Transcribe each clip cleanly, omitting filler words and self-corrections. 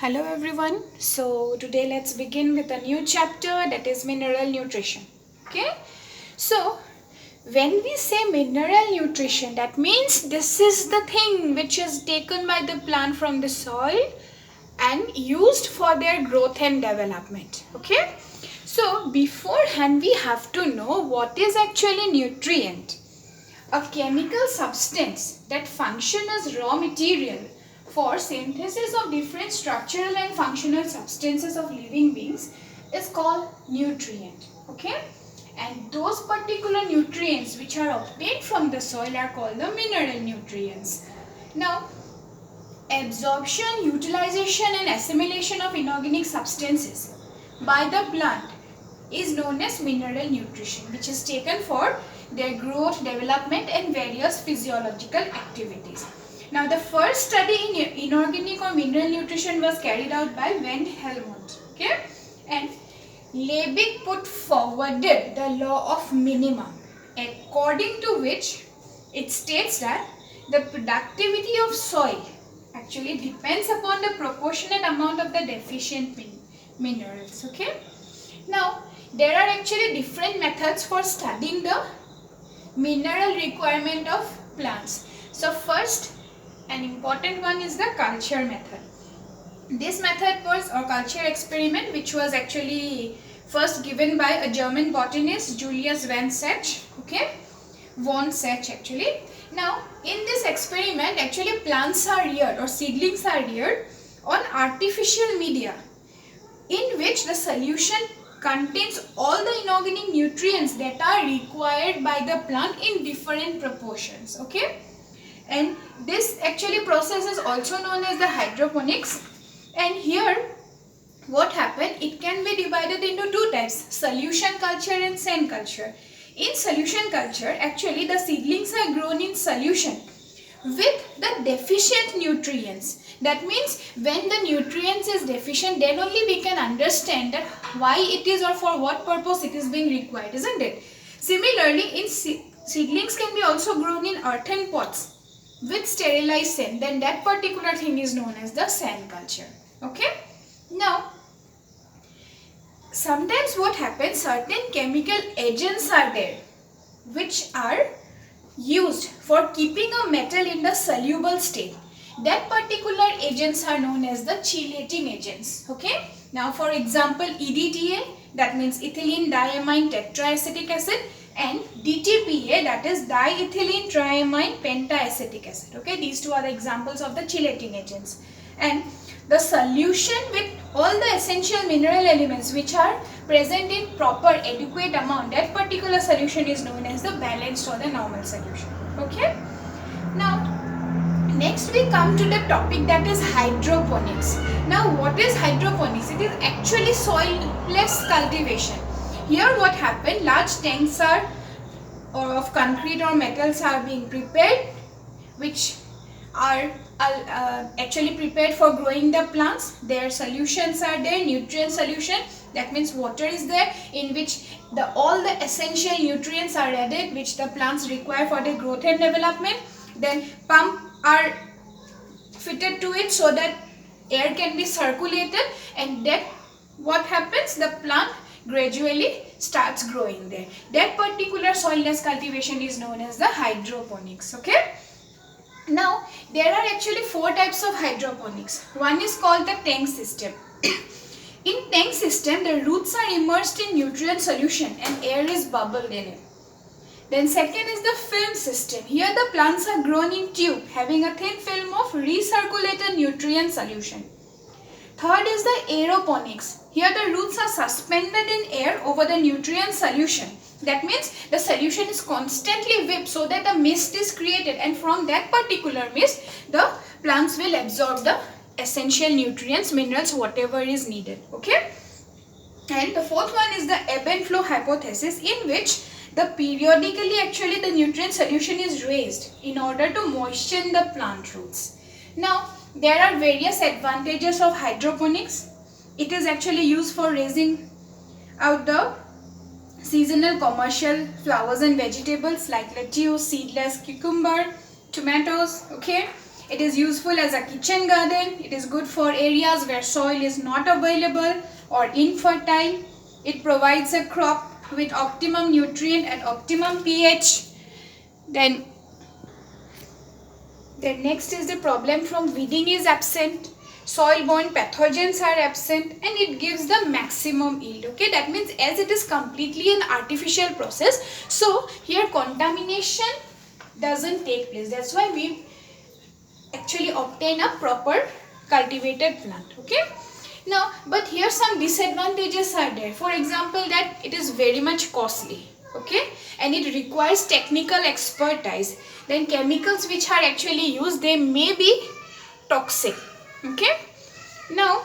Hello everyone. So today let's begin with a new chapter, that is mineral nutrition. Okay. So when we say mineral nutrition, that means this is the thing which is taken by the plant from the soil and used for their growth and development. Okay. So beforehand we have to know what is actually nutrient. A chemical substance that function as raw material for synthesis of different structural and functional substances of living beings is called nutrient. Okay? And those particular nutrients which are obtained from the soil are called the mineral nutrients. Now, absorption, utilization and assimilation of inorganic substances by the plant is known as mineral nutrition, which is taken for their growth, development and various physiological activities. Now the first study in inorganic or mineral nutrition was carried out by Van Helmont. Okay? And Liebig put forwarded the law of minimum, according to which it states that the productivity of soil actually depends upon the proportionate amount of the deficient minerals. Okay? Now there are actually different methods for studying the mineral requirement of plants. So first, an important one is the culture method. This method was a culture experiment which was actually first given by a German botanist, Julius von Sachs. Okay, von Sachs actually. Now in this experiment actually plants are reared or seedlings are reared on artificial media in which the solution contains all the inorganic nutrients that are required by the plant in different proportions. Okay, and this actually process is also known as the hydroponics. And here what happened, it can be divided into two types, solution culture and sand culture. In solution culture actually the seedlings are grown in solution with the deficient nutrients. That means when the nutrients is deficient, then only we can understand that why it is or for what purpose it is being required, isn't it? Similarly, in seedlings can be also grown in earthen pots with sterilized sand. Then that particular thing is known as the sand culture. Okay. Now, sometimes what happens, certain chemical agents are there which are used for keeping a metal in the soluble state. That particular agents are known as the chelating agents. Okay. Now for example, EDTA, that means ethylene diamine tetraacetic acid, and DTPA, that is diethylene triamine pentaacetic acid. Okay, these two are the examples of the chelating agents. And the solution with all the essential mineral elements which are present in proper adequate amount, that particular solution is known as the balanced or the normal solution. Okay. Now next we come to the topic, that is hydroponics. Now what is hydroponics? It is actually soilless cultivation. Here what happened, large tanks are of concrete or metals are being prepared which are actually prepared for growing the plants. Their solutions are there, nutrient solution, that means water is there in which all the essential nutrients are added which the plants require for their growth and development. Then pump are fitted to it so that air can be circulated, and then what happens, the plant gradually starts growing there. That particular soilless cultivation is known as the hydroponics. Okay. Now there are actually four types of hydroponics. One is called the tank system. In tank system the roots are immersed in nutrient solution and air is bubbled in it. Then second is the film system. Here the plants are grown in tube having a thin film of recirculated nutrient solution. Third is the aeroponics. Here the roots are suspended in air over the nutrient solution. That means the solution is constantly whipped so that a mist is created, and from that particular mist the plants will absorb the essential nutrients, minerals, whatever is needed. Okay. And the fourth one is the ebb and flow hypothesis, in which periodically actually the nutrient solution is raised in order to moisten the plant roots. Now there are various advantages of hydroponics. It is actually used for raising out the seasonal commercial flowers and vegetables like lettuce, seedless, cucumber, tomatoes. Okay. It is useful as a kitchen garden. It is good for areas where soil is not available or infertile. It provides a crop with optimum nutrient and optimum pH. Then next is the problem from weeding is absent. Soil-borne pathogens are absent, and it gives the maximum yield. Okay, that means as it is completely an artificial process, so here contamination doesn't take place. That's why we actually obtain a proper cultivated plant. Okay, now but here some disadvantages are there. For example, that it is very much costly. Okay, and it requires technical expertise. Then chemicals which are actually used, they may be toxic. Okay, now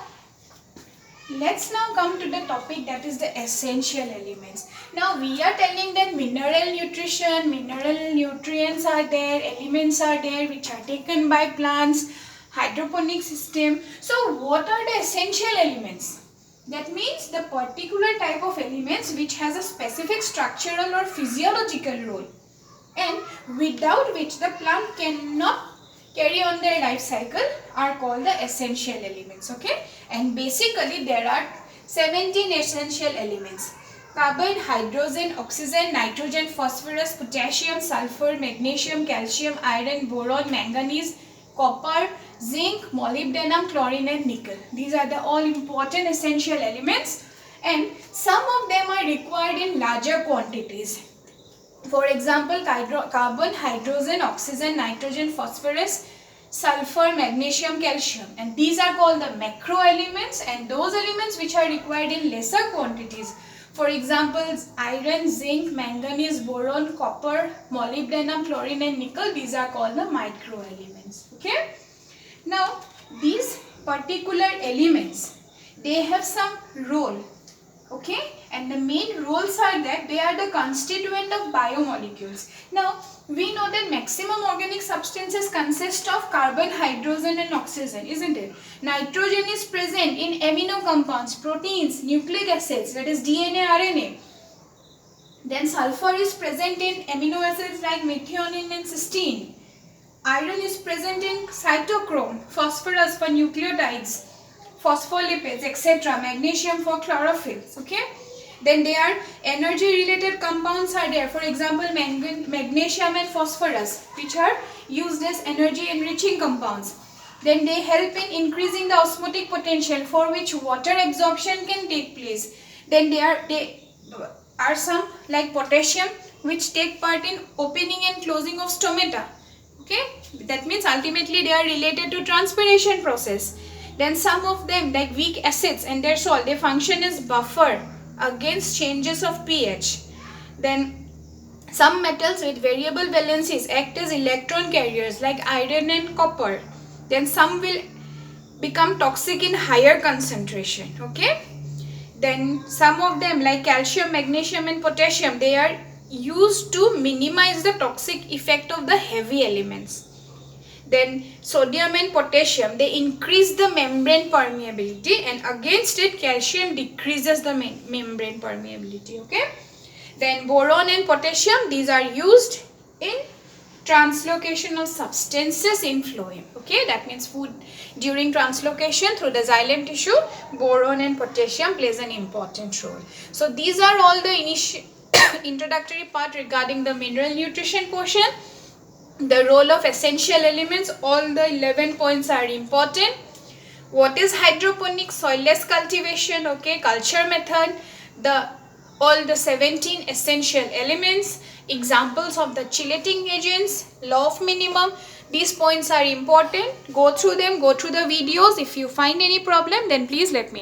let's now come to the topic, that is the essential elements. Now we are telling that mineral nutrition, mineral nutrients are there, elements are there which are taken by plants, hydroponic system. So what are the essential elements? That means the particular type of elements which has a specific structural or physiological role, and without which the plant cannot carry on their life cycle, are called the essential elements. Okay, and basically there are 17 essential elements: carbon, hydrogen, oxygen, nitrogen, phosphorus, potassium, sulfur, magnesium, calcium, iron, boron, manganese, copper, zinc, molybdenum, chlorine and nickel. These are the all important essential elements, and some of them are required in larger quantities. For example, carbon, hydrogen, oxygen, nitrogen, phosphorus, sulfur, magnesium, calcium, and these are called the macro elements. And those elements which are required in lesser quantities, for example, iron, zinc, manganese, boron, copper, molybdenum, chlorine and nickel, these are called the micro elements. Okay, now these particular elements, they have some role. Okay, and the main roles are that they are the constituent of biomolecules. Now we know that maximum organic substances consist of carbon, hydrogen and oxygen, isn't it? Nitrogen is present in amino compounds, proteins, nucleic acids, that is DNA, RNA. Then sulfur is present in amino acids like methionine and cysteine. Iron is present in cytochrome, phosphorus for nucleotides, phospholipids, etc. Magnesium for chlorophylls. Okay, then there are energy related compounds are there. For example, magnesium and phosphorus, which are used as energy enriching compounds. Then they help in increasing the osmotic potential, for which water absorption can take place. Then there are some like potassium, which take part in opening and closing of stomata. Okay, that means ultimately they are related to transpiration process. Then some of them like weak acids and their salt, they function as buffer against changes of pH. Then some metals with variable valencies act as electron carriers like iron and copper. Then some will become toxic in higher concentration. Okay, then some of them like calcium, magnesium and potassium, they are used to minimize the toxic effect of the heavy elements. Then sodium and potassium, they increase the membrane permeability, and against it calcium decreases the membrane permeability. Okay, then boron and potassium, these are used in translocation of substances in phloem. Okay, that means food during translocation through the xylem tissue, boron and potassium plays an important role. So these are all the introductory part regarding the mineral nutrition portion. The role of essential elements, all the 11 points are important. What is hydroponic soilless cultivation? Okay, culture method, all the 17 essential elements, examples of the chelating agents, law of minimum. These points are important. Go through them, go through the videos. If you find any problem, then please let me know.